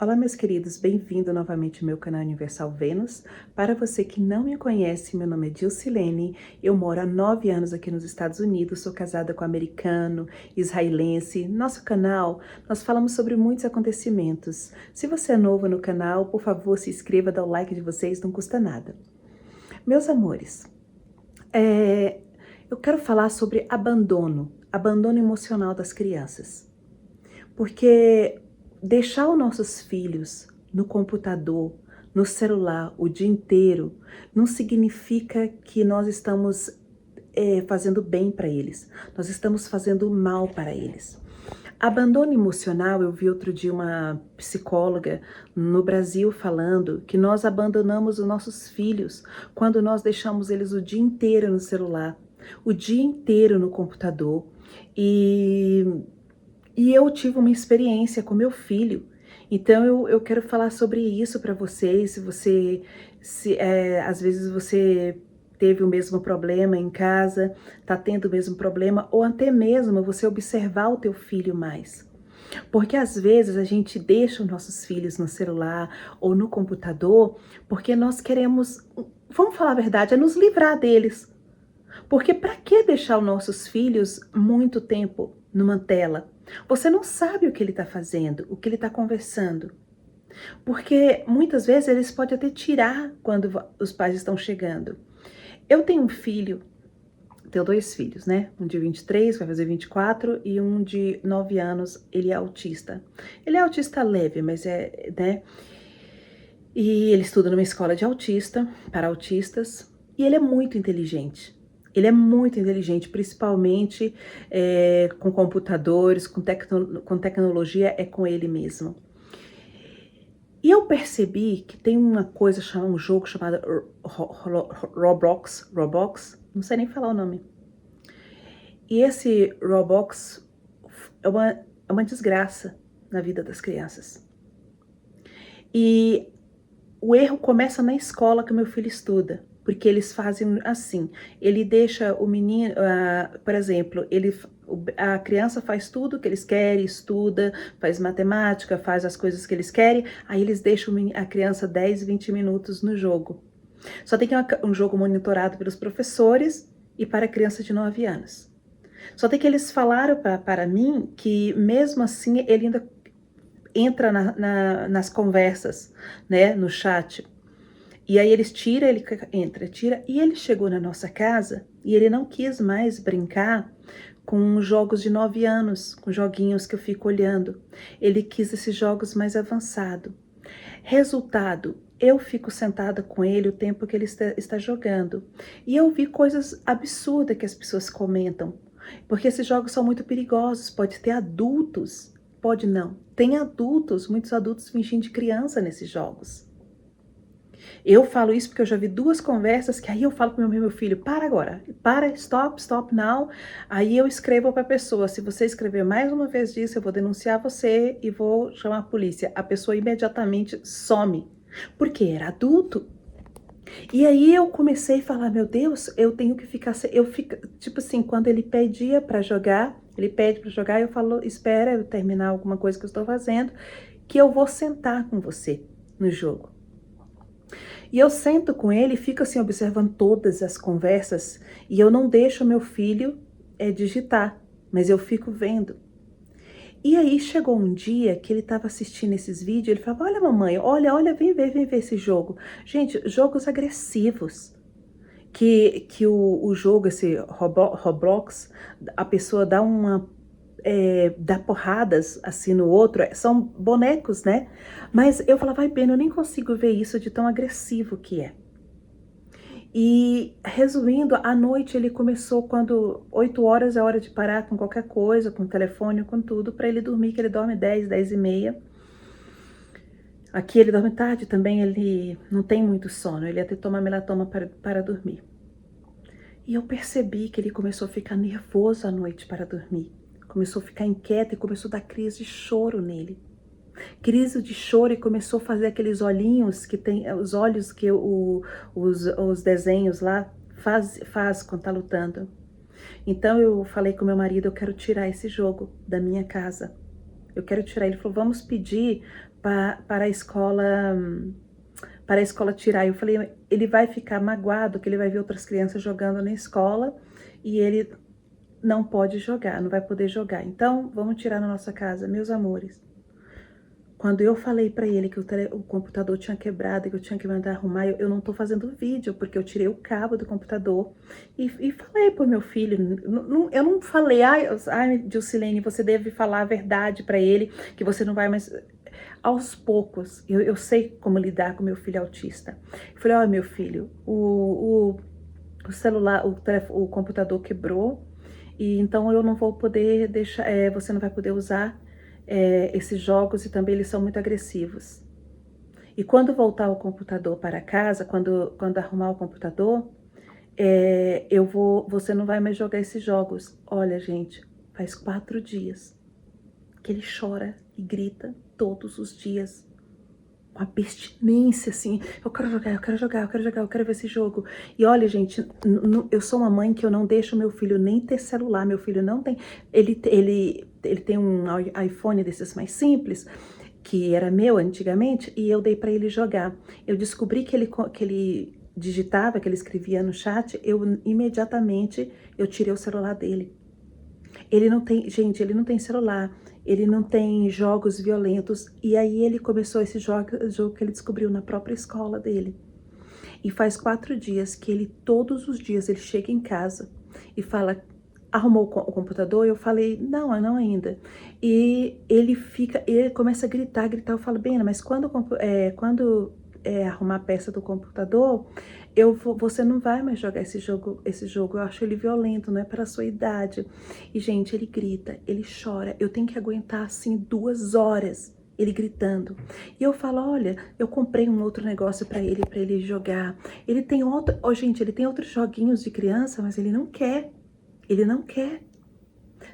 Olá, meus queridos, bem-vindo novamente ao meu canal Universal Vênus. Para você que não me conhece, meu nome é Dilcilene, eu moro há 9 anos aqui nos Estados Unidos, sou casada com americano, israelense. Nosso canal, nós falamos sobre muitos acontecimentos. Se você é novo no canal, por favor, se inscreva, dá o like de vocês, não custa nada. Meus amores, eu quero falar sobre abandono emocional das crianças. Porque deixar os nossos filhos no computador, no celular o dia inteiro, não significa que nós estamos fazendo bem para eles. Nós estamos fazendo mal para eles. Abandono emocional, eu vi outro dia uma psicóloga no Brasil falando que nós abandonamos os nossos filhos quando nós deixamos eles o dia inteiro no celular, o dia inteiro no computador. E eu tive uma experiência com meu filho, então eu quero falar sobre isso para vocês. Às vezes você teve o mesmo problema em casa, tá tendo o mesmo problema, ou até mesmo você observar o teu filho mais. Porque às vezes a gente deixa os nossos filhos no celular ou no computador porque nós queremos, vamos falar a verdade, é nos livrar deles. Porque para que deixar os nossos filhos muito tempo numa tela? Você não sabe o que ele está fazendo, o que ele está conversando. Porque muitas vezes eles podem até tirar quando os pais estão chegando. Eu tenho um filho, tenho 2 filhos, né? Um de 23, vai fazer 24, e um de 9 anos, ele é autista. Ele é autista leve, mas né? E ele estuda numa escola de autista, para autistas, e ele é muito inteligente. Ele é muito inteligente, principalmente com computadores, com tecnologia, é com ele mesmo. E eu percebi que tem um jogo chamado Roblox, não sei nem falar o nome. E esse Roblox é uma desgraça na vida das crianças. E o erro começa na escola que meu filho estuda. Porque eles fazem assim, ele deixa o menino, por exemplo, a criança faz tudo que eles querem, estuda, faz matemática, faz as coisas que eles querem, aí eles deixam a criança 10, 20 minutos no jogo. Só tem que um jogo monitorado pelos professores e para a criança de 9 anos. Só tem que eles falaram para mim que mesmo assim ele ainda entra nas conversas, né, no chat. E aí eles tiram, ele entra, tira. E ele chegou na nossa casa e ele não quis mais brincar com jogos de 9 anos, com joguinhos que eu fico olhando. Ele quis esses jogos mais avançados. Resultado, eu fico sentada com ele o tempo que ele está jogando. E eu vi coisas absurdas que as pessoas comentam. Porque esses jogos são muito perigosos, pode ter adultos. Pode não. Tem adultos, muitos adultos fingindo de criança nesses jogos. Eu falo isso porque eu já vi 2 conversas que aí eu falo para o meu filho, para agora, para, stop now. Aí eu escrevo para a pessoa, se você escrever mais uma vez disso, eu vou denunciar você e vou chamar a polícia. A pessoa imediatamente some, porque era adulto. E aí eu comecei a falar, meu Deus, eu tenho que ficar, tipo assim, quando ele pedia para jogar, ele pede para jogar, eu falo, espera eu terminar alguma coisa que eu estou fazendo, que eu vou sentar com você no jogo. E eu sento com ele e fico assim observando todas as conversas e eu não deixo meu filho digitar, mas eu fico vendo. E aí chegou um dia que ele estava assistindo esses vídeos, ele falava, olha mamãe, olha, vem ver esse jogo. Gente, jogos agressivos. Que o jogo, esse Roblox, a pessoa dá dá porradas assim no outro, são bonecos, né? Mas eu falava, vai bem, eu nem consigo ver isso de tão agressivo que é. E resumindo, à noite ele começou quando 8 horas é hora de parar com qualquer coisa, com o telefone, com tudo, para ele dormir, que ele dorme 10, 10 e meia. Aqui ele dorme tarde também, ele não tem muito sono, ele ia ter que tomar melatona para dormir. E eu percebi que ele começou a ficar nervoso à noite para dormir. Começou a ficar inquieto e começou a dar crise de choro nele. Crise de choro e começou a fazer aqueles olhinhos que tem, os olhos que os desenhos lá faz quando tá lutando. Então eu falei com meu marido, eu quero tirar esse jogo da minha casa. Eu quero tirar. Ele falou, vamos pedir para a escola, para a escola tirar. Eu falei, ele vai ficar magoado, que ele vai ver outras crianças jogando na escola e ele não pode jogar, não vai poder jogar. Então, vamos tirar na nossa casa. Meus amores, quando eu falei pra ele que o computador tinha quebrado e que eu tinha que mandar arrumar, eu não tô fazendo vídeo, porque eu tirei o cabo do computador e falei pro meu filho, eu não falei, ai, Dilcilene, você deve falar a verdade pra ele, que você não vai mais... Aos poucos, eu sei como lidar com meu filho autista. Eu falei, olha, meu filho, o celular, o computador quebrou, e então eu não vou poder deixar, você não vai poder usar esses jogos, e também eles são muito agressivos. E quando voltar o computador para casa, quando arrumar o computador, você não vai mais jogar esses jogos. Olha, gente, faz 4 dias que ele chora e grita todos os dias. Uma abstinência, assim, eu quero jogar, eu quero jogar, eu quero jogar, eu quero ver esse jogo. E olha, gente, eu sou uma mãe que eu não deixo meu filho nem ter celular, meu filho não tem, ele tem um iPhone desses mais simples, que era meu antigamente, e eu dei para ele jogar. Eu descobri que ele digitava, que ele escrevia no chat, imediatamente eu tirei o celular dele. Ele não tem, gente, ele não tem celular, ele não tem jogos violentos, e aí ele começou esse jogo que ele descobriu na própria escola dele. E faz 4 dias que ele, todos os dias, ele chega em casa e fala, arrumou o computador? Eu falei, não ainda. E ele começa a gritar, eu falo, Bena, mas quando arrumar a peça do computador, você não vai mais jogar esse jogo, eu acho ele violento, não é para a sua idade. E, gente, ele grita, ele chora, eu tenho que aguentar, assim, 2 horas, ele gritando. E eu falo, olha, eu comprei um outro negócio para ele jogar. Ele tem outro, gente, ele tem outros joguinhos de criança, mas ele não quer,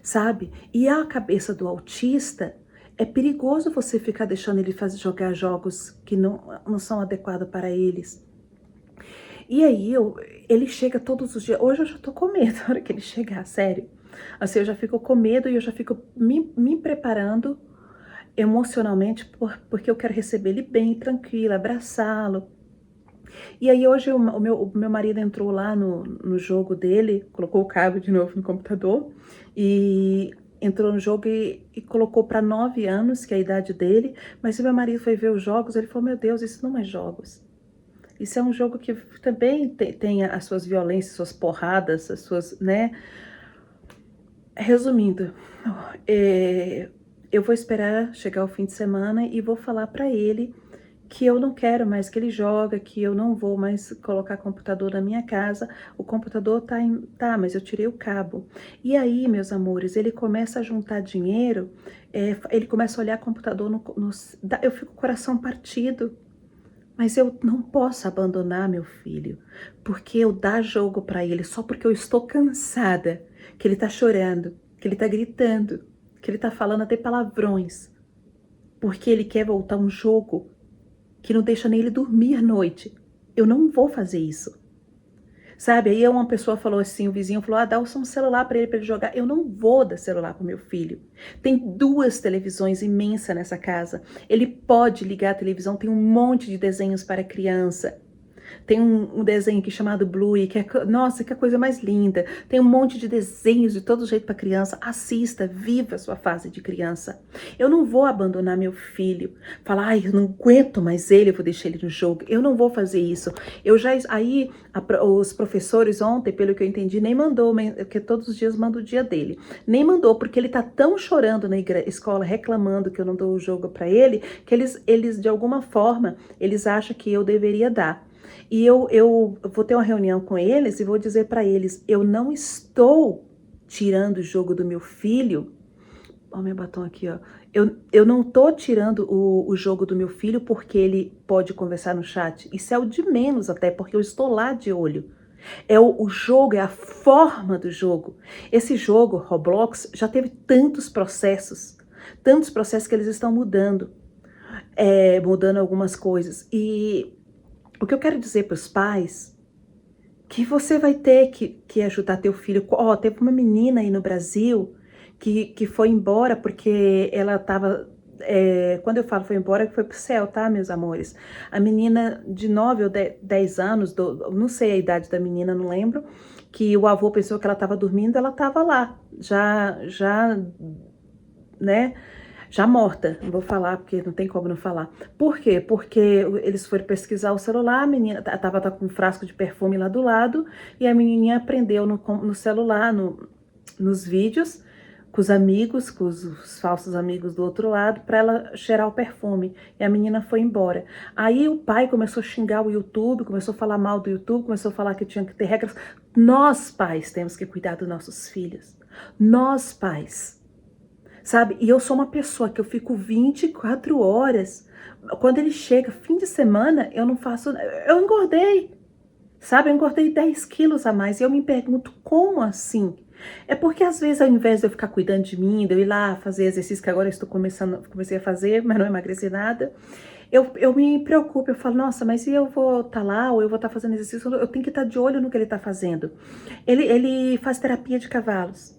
sabe? E a cabeça do autista, é perigoso você ficar deixando ele jogar jogos que não são adequados para eles. E aí, ele chega todos os dias. Hoje eu já tô com medo na hora que ele chegar, sério. Assim, eu já fico com medo e eu já fico me preparando emocionalmente, porque eu quero receber ele bem, tranquilo, abraçá-lo. E aí hoje o meu marido entrou lá no jogo dele, colocou o cabo de novo no computador, e entrou no jogo e colocou para 9 anos, que é a idade dele, mas o meu marido foi ver os jogos, ele falou, meu Deus, isso não é jogos. Isso é um jogo que também tem as suas violências, suas porradas, as suas, né? Resumindo, eu vou esperar chegar o fim de semana e vou falar para ele que eu não quero mais que ele joga, que eu não vou mais colocar computador na minha casa. O computador tá, mas eu tirei o cabo. E aí, meus amores, ele começa a juntar dinheiro, ele começa a olhar computador eu fico com o coração partido. Mas eu não posso abandonar meu filho, porque eu dar jogo para ele só porque eu estou cansada, que ele tá chorando, que ele tá gritando, que ele tá falando até palavrões, porque ele quer voltar um jogo que não deixa nem ele dormir à noite. Eu não vou fazer isso. Sabe, aí uma pessoa falou assim, o vizinho falou, dá um celular para ele jogar. Eu não vou dar celular pro meu filho. Tem 2 televisões imensas nessa casa. Ele pode ligar a televisão, tem um monte de desenhos para criança. Tem um desenho aqui chamado Bluey, que nossa, que a coisa mais linda. Tem um monte de desenhos de todo jeito para criança. Assista, viva a sua fase de criança. Eu não vou abandonar meu filho. Falar, ai, eu não aguento mais ele, eu vou deixar ele no jogo. Eu não vou fazer isso. Aí, os professores ontem, pelo que eu entendi, nem mandou, porque todos os dias manda o dia dele. Nem mandou, porque ele tá tão chorando na escola, reclamando que eu não dou o jogo para ele, que eles, de alguma forma, eles acham que eu deveria dar. E eu vou ter uma reunião com eles e vou dizer para eles, eu não estou tirando o jogo do meu filho. Ó, meu batom aqui, ó. Eu não tô tirando o jogo do meu filho porque ele pode conversar no chat. Isso é o de menos até, porque eu estou lá de olho. O jogo, é a forma do jogo. Esse jogo, Roblox, já teve tantos processos que eles estão mudando algumas coisas. E o que eu quero dizer para os pais, que você vai ter que ajudar teu filho. Teve uma menina aí no Brasil que foi embora porque ela estava quando eu falo foi embora, foi pro céu, tá, meus amores? A menina de 9 ou 10 anos, não sei a idade da menina, não lembro, que o avô pensou que ela estava dormindo, ela estava lá, né, já morta. Não vou falar porque não tem como não falar. Por quê? Porque eles foram pesquisar o celular, a menina tava com um frasco de perfume lá do lado, e a menininha aprendeu no celular, nos vídeos, com os amigos, com os falsos amigos do outro lado, para ela cheirar o perfume. E a menina foi embora. Aí o pai começou a xingar o YouTube, começou a falar mal do YouTube, começou a falar que tinha que ter regras. Nós, pais, temos que cuidar dos nossos filhos. Nós, pais. Sabe? E eu sou uma pessoa que eu fico 24 horas. Quando ele chega, fim de semana, eu não faço... Eu engordei. Sabe? Eu engordei 10 quilos a mais. E eu me pergunto, como assim? É porque às vezes, ao invés de eu ficar cuidando de mim, de eu ir lá fazer exercício, que agora eu comecei a fazer, mas não emagreci nada, eu me preocupo, eu falo, nossa, mas se eu vou estar lá, ou eu vou estar fazendo exercício, eu tenho que estar de olho no que ele está fazendo. Ele faz terapia de cavalos.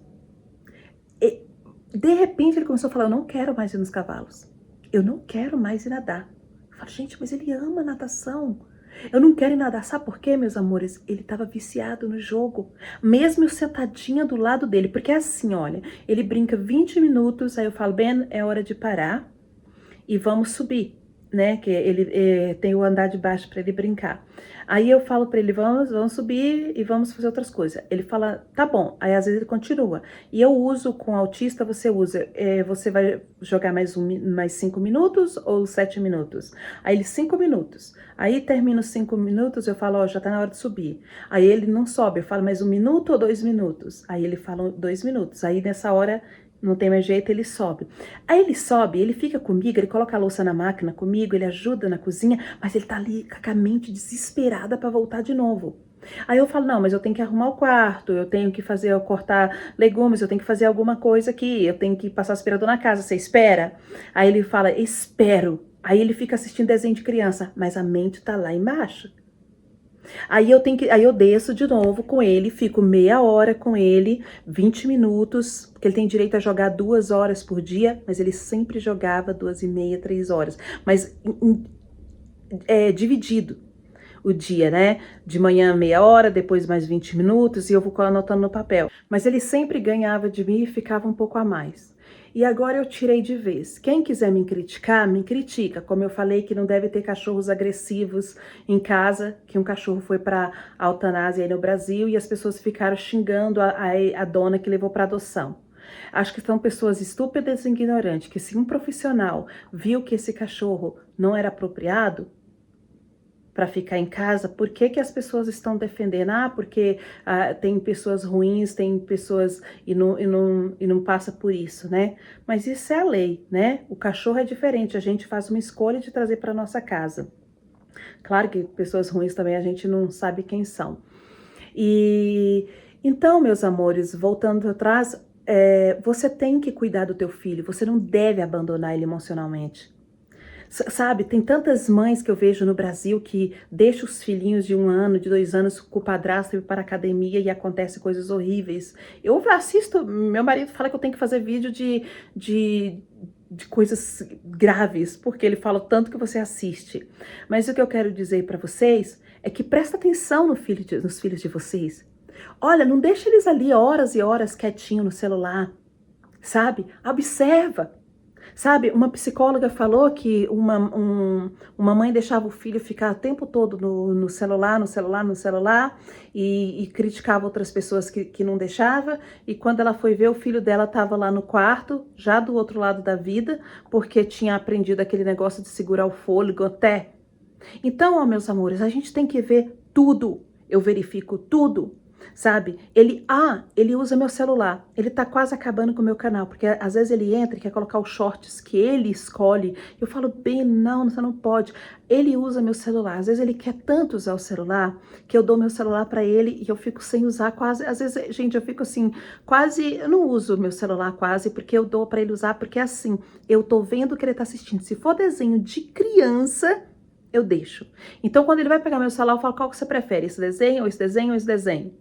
E, de repente ele começou a falar, eu não quero mais ir nos cavalos. Eu não quero mais ir nadar. Eu falo, gente, mas ele ama natação. Eu não quero ir nadar. Sabe por quê, meus amores? Ele estava viciado no jogo. Mesmo eu sentadinha do lado dele. Porque é assim, olha, ele brinca 20 minutos, aí eu falo, Ben, é hora de parar e vamos subir, né? Que ele tem o andar de baixo para ele brincar. Aí eu falo para ele, vamos subir e vamos fazer outras coisas. Ele fala, tá bom. Aí às vezes ele continua. E eu uso com autista, você usa, você vai jogar mais 5 minutos ou 7 minutos? Aí ele, 5 minutos. Aí termina os 5 minutos, eu falo, ó, já tá na hora de subir. Aí ele não sobe, eu falo mais 1 minuto ou 2 minutos? Aí ele fala 2 minutos. Aí nessa hora não tem mais jeito, ele sobe. Aí ele sobe, ele fica comigo, ele coloca a louça na máquina comigo, ele ajuda na cozinha, mas ele tá ali com a mente desesperada para voltar de novo. Aí eu falo, não, mas eu tenho que arrumar o quarto, eu tenho que cortar legumes, eu tenho que fazer alguma coisa aqui, eu tenho que passar aspirador na casa, você espera? Aí ele fala, espero. Aí ele fica assistindo desenho de criança, mas a mente tá lá embaixo. Aí eu desço de novo com ele, fico meia hora com ele, 20 minutos, porque ele tem direito a jogar 2 horas por dia, mas ele sempre jogava 2h30, 3 horas. Mas dividido o dia, né? De manhã meia hora, depois mais 20 minutos, e eu vou anotando no papel. Mas ele sempre ganhava de mim e ficava um pouco a mais. E agora eu tirei de vez. Quem quiser me criticar, me critica. Como eu falei que não deve ter cachorros agressivos em casa, que um cachorro foi para a eutanásia aí no Brasil e as pessoas ficaram xingando a dona que levou para adoção. Acho que são pessoas estúpidas e ignorantes, que se um profissional viu que esse cachorro não era apropriado para ficar em casa, por que que as pessoas estão defendendo? Ah, porque tem pessoas ruins, tem pessoas e não passa por isso, né? Mas isso é a lei, né? O cachorro é diferente, a gente faz uma escolha de trazer para nossa casa. Claro que pessoas ruins também a gente não sabe quem são. E então, meus amores, voltando atrás, você tem que cuidar do teu filho, você não deve abandonar ele emocionalmente. Sabe, tem tantas mães que eu vejo no Brasil que deixam os filhinhos de 1 ano, de 2 anos com o padrasto ir para a academia e acontecem coisas horríveis. Eu assisto, meu marido fala que eu tenho que fazer vídeo de coisas graves, porque ele fala tanto que você assiste. Mas o que eu quero dizer para vocês é que presta atenção nos filhos de vocês. Olha, não deixa eles ali horas e horas quietinho no celular, sabe? Observa. Sabe, uma psicóloga falou que uma mãe deixava o filho ficar o tempo todo no celular, e criticava outras pessoas que não deixava, e quando ela foi ver, o filho dela estava lá no quarto, já do outro lado da vida, porque tinha aprendido aquele negócio de segurar o fôlego até. Então, ó, meus amores, a gente tem que ver tudo, eu verifico tudo. Sabe, ele usa meu celular, ele tá quase acabando com o meu canal, porque às vezes ele entra e quer colocar os shorts que ele escolhe, eu falo, bem, não, você não pode, ele usa meu celular, às vezes ele quer tanto usar o celular, que eu dou meu celular pra ele e eu fico sem usar quase, às vezes, gente, eu fico assim, quase, eu não uso meu celular quase, porque eu dou pra ele usar, porque assim, eu tô vendo o que ele tá assistindo, se for desenho de criança, eu deixo. Então, quando ele vai pegar meu celular, eu falo, qual que você prefere, esse desenho ou esse desenho ou esse desenho?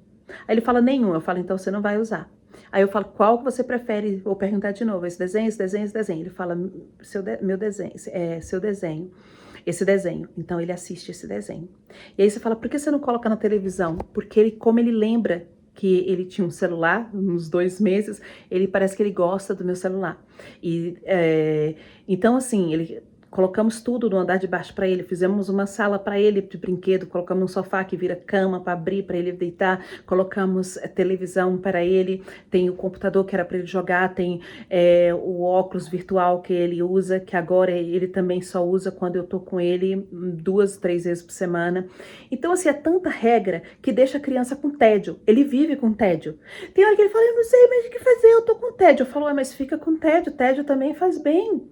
Aí ele fala, nenhum. Eu falo, então você não vai usar. Aí eu falo, qual que você prefere? Vou perguntar de novo, esse desenho, esse desenho, esse desenho. Ele fala, meu desenho, seu desenho, esse desenho. Então ele assiste esse desenho. E aí você fala, por que você não coloca na televisão? Porque como ele lembra que ele tinha um celular, uns 2 meses, ele parece que ele gosta do meu celular. Então assim, colocamos tudo no andar de baixo para ele, fizemos uma sala para ele de brinquedo, colocamos um sofá que vira cama para abrir, para ele deitar, colocamos televisão para ele, tem o computador que era para ele jogar, tem o óculos virtual que ele usa, que agora ele também só usa quando eu tô com ele 2, 3 vezes por semana. Então assim, é tanta regra que deixa a criança com tédio, ele vive com tédio. Tem hora que ele fala, eu não sei mais o que fazer, eu tô com tédio. Eu falo, mas fica com tédio também faz bem.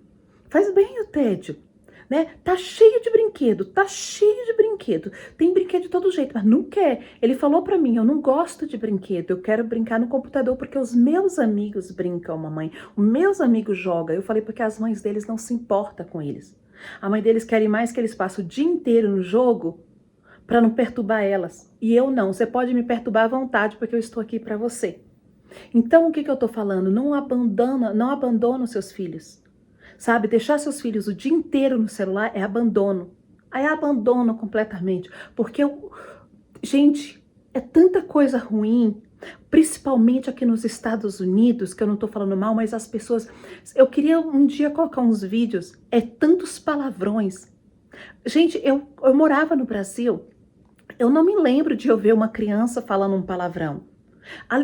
Faz bem o tédio, né? Tá cheio de brinquedo, Tem brinquedo de todo jeito, mas não quer. Ele falou pra mim, eu não gosto de brinquedo, eu quero brincar no computador porque os meus amigos brincam, mamãe. Os meus amigos jogam. Eu falei porque as mães deles não se importam com eles. A mãe deles quer mais que eles passem o dia inteiro no jogo para não perturbar elas. E eu não. Você pode me perturbar à vontade porque eu estou aqui para você. Então o que eu tô falando? Não abandona os seus filhos. Sabe, deixar seus filhos o dia inteiro no celular é abandono. Aí é abandono completamente. Porque, gente, é tanta coisa ruim, principalmente aqui nos Estados Unidos, que eu não tô falando mal, mas as pessoas... Eu queria um dia colocar uns vídeos, tantos palavrões. Gente, eu morava no Brasil, eu não me lembro de eu ver uma criança falando um palavrão.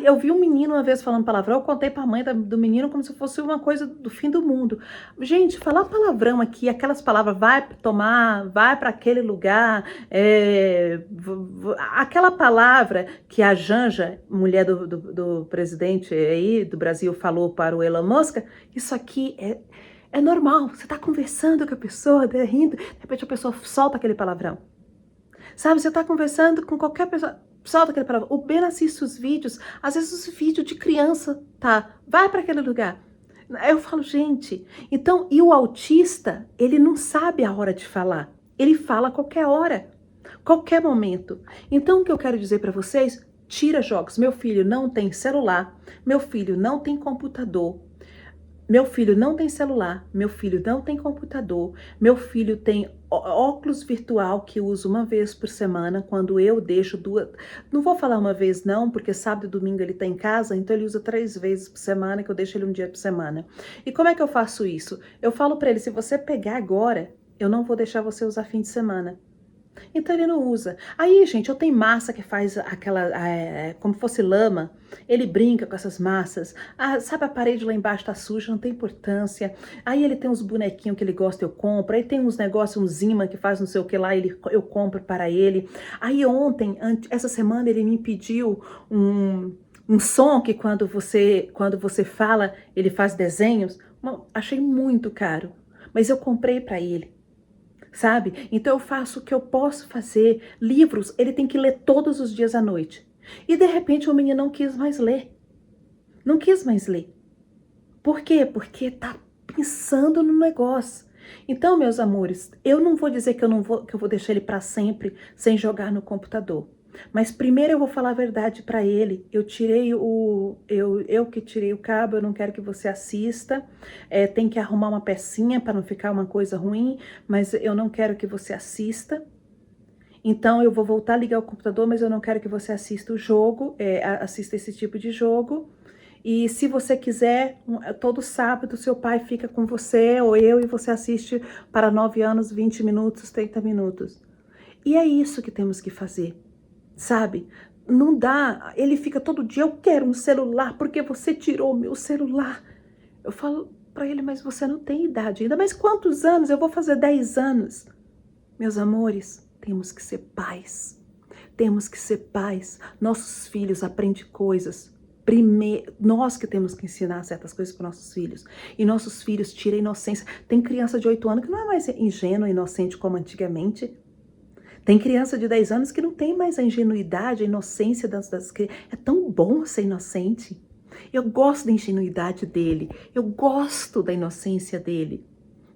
Eu vi um menino uma vez falando palavrão, eu contei pra mãe do menino como se fosse uma coisa do fim do mundo. Gente, falar palavrão aqui, aquelas palavras, vai tomar, vai para aquele lugar, aquela palavra que a Janja, mulher do presidente aí do Brasil, falou para o Elon Musk, isso aqui é normal. Você tá conversando com a pessoa, rindo, de repente a pessoa solta aquele palavrão. Sabe, você tá conversando com qualquer pessoa, solta aquele palavrão. O Ben assiste os vídeos, às vezes os vídeos de criança, tá? Vai para aquele lugar. Eu falo, gente, então, e o autista, ele não sabe a hora de falar. Ele fala a qualquer hora, qualquer momento. Então, o que eu quero dizer para vocês, tira jogos. Meu filho não tem celular, meu filho não tem computador, meu filho não tem celular, meu filho não tem computador, meu filho tem óculos virtual que usa uma vez por semana, quando eu deixo 2... Não vou falar uma vez não, porque sábado e domingo ele tá em casa, então ele usa 3 vezes por semana, que eu deixo ele um dia por semana. E como é que eu faço isso? Eu falo para ele, se você pegar agora, eu não vou deixar você usar fim de semana. Então ele não usa. Aí, gente, eu tenho massa que faz aquela, como fosse lama. Ele brinca com essas massas. Sabe, a parede lá embaixo tá suja, não tem importância. Aí ele tem uns bonequinhos que ele gosta, eu compro. Aí tem uns negócios, uns imã que faz não sei o que lá, eu compro para ele. Aí ontem, essa semana, ele me pediu um som que quando você fala, ele faz desenhos. Achei muito caro, mas eu comprei para ele. Sabe? Então eu faço o que eu posso fazer. Livros, ele tem que ler todos os dias à noite. E de repente o menino não quis mais ler. Não quis mais ler. Por quê? Porque tá pensando no negócio. Então, meus amores, eu não vou dizer que eu vou deixar ele para sempre sem jogar no computador. Mas primeiro eu vou falar a verdade para ele. Eu que tirei o cabo, eu não quero que você assista. Tem que arrumar uma pecinha para não ficar uma coisa ruim, mas eu não quero que você assista. Então eu vou voltar a ligar o computador, mas eu não quero que você assista o jogo, assista esse tipo de jogo. E se você quiser, todo sábado seu pai fica com você ou eu e você assiste para 9 anos, 20 minutos, 30 minutos. E é isso que temos que fazer. Sabe? Não dá, ele fica todo dia, eu quero um celular, porque você tirou meu celular. Eu falo para ele, mas você não tem idade ainda. Mas quantos anos? Eu vou fazer 10 anos. Meus amores, temos que ser pais. Temos que ser pais. Nossos filhos aprendem coisas. Primeiro, nós que temos que ensinar certas coisas para nossos filhos. E nossos filhos tiram a inocência. Tem criança de 8 anos que não é mais ingênua, inocente como antigamente. Tem criança de 10 anos que não tem mais a ingenuidade, a inocência das crianças. É tão bom ser inocente. Eu gosto da ingenuidade dele. Eu gosto da inocência dele.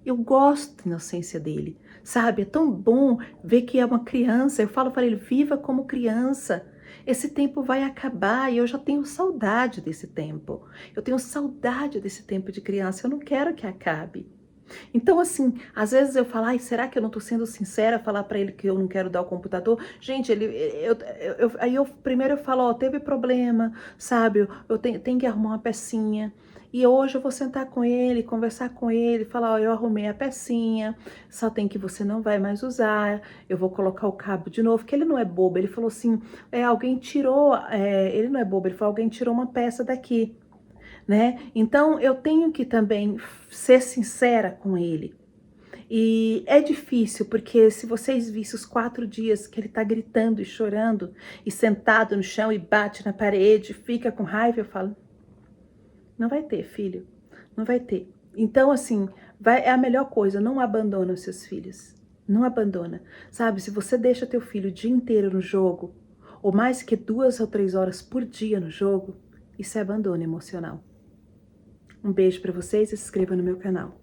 Eu gosto da inocência dele. Sabe? É tão bom ver que é uma criança. Eu falo para ele, viva como criança. Esse tempo vai acabar e eu já tenho saudade desse tempo. Eu tenho saudade desse tempo de criança, eu não quero que acabe. Então, assim, às vezes eu falo, ai, será que eu não tô sendo sincera falar pra ele que eu não quero dar o computador? Gente, aí primeiro eu falo, ó, teve problema, sabe? Eu tenho que arrumar uma pecinha. E hoje eu vou sentar com ele, conversar com ele, falar, ó, eu arrumei a pecinha, só tem que você não vai mais usar, eu vou colocar o cabo de novo, que ele não é bobo, ele falou assim, alguém tirou, ele não é bobo, ele falou, alguém tirou uma peça daqui, né? Então eu tenho que também ser sincera com ele. E é difícil, porque se vocês vissem os 4 dias que ele tá gritando e chorando, e sentado no chão e bate na parede, fica com raiva, eu falo, não vai ter, filho, não vai ter. Então, assim, é a melhor coisa, não abandona os seus filhos. Não abandona. Sabe, se você deixa teu filho o dia inteiro no jogo, ou mais que 2 ou 3 horas por dia no jogo, isso é abandono emocional. Um beijo para vocês e se inscreva no meu canal.